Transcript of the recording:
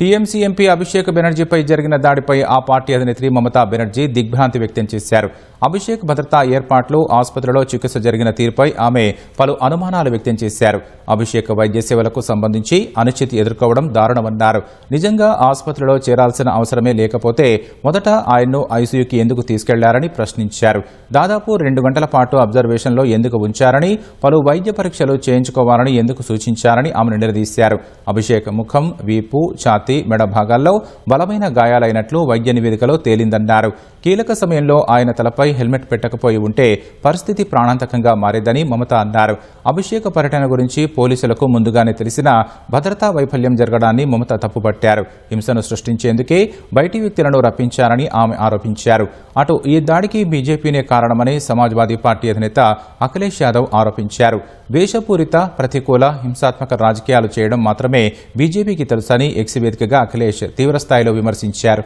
TMC MP Abhishek బెనర్జీపై జరిగిన దాడిపై ఆ party అధినేత్రి Mamata Banerjee దిగ్భ్రాంతి వ్యక్తం చేశారు. అభిషేక్ భద్రతా ఏర్పాట్లు, ఆసుపత్రిలో చికిత్స జరిగిన తీరుపై ఆమె పలు అనుమానాలు వ్యక్తం చేశారు. అభిషేక్ వైద్య సేవలకు సంబంధించి అనిశ్చితి ఎదుర్కోవడం దారుణమన్నారు. నిజంగా ఆసుపత్రిలో చేరాల్సిన అవసరమే లేకపోతే మొదట ఆయన్ను ఐసీయూకి ఎందుకు తీసుకెళ్లారని ప్రశ్నించారు. దాదాపు 2 గంటల పాటు అబ్జర్వేషన్లో ఎందుకు ఉంచారని, పలు వైద్య పరీక్షలు చేయించుకోవాలని ఎందుకు సూచించారని ఆమెను నిలదీశారు. అభిషేక్ ముఖం, వీపు, ఛాతీ, మెడ భాగాల్లో బలమైన గాయాలైనట్లు వైద్య నివేదికలో తేలిందన్నారు. కీలక సమయంలో ఆయన తలపై హెల్మెట్ పెట్టకపోయి ఉంటే పరిస్థితి ప్రాణాంతకంగా మారేదని మమత అన్నారు. అభిషేక్ పర్యటన గురించి పోలీసులకు ముందుగానే తెలిసిన భద్రతా వైఫల్యం జరగడాన్ని మమత తప్పుపట్టారు. హింసను సృష్టించేందుకే బయటి వ్యక్తులను రప్పించారని ఆమె ఆరోపించారు. అటు ఈ దాడికి బీజేపీనే కారణమని సమాజ్వాదీ పార్టీ అధినేత అఖిలేష్ యాదవ్ ఆరోపించారు. ద్వేషపూరిత, ప్రతికూల, హింసాత్మక రాజకీయాలు చేయడం మాత్రమే బీజేపీకి తెలుసని ఎక్స్ వేదికగా అఖిలేష్ తీవ్రస్థాయిలో విమర్శించారు.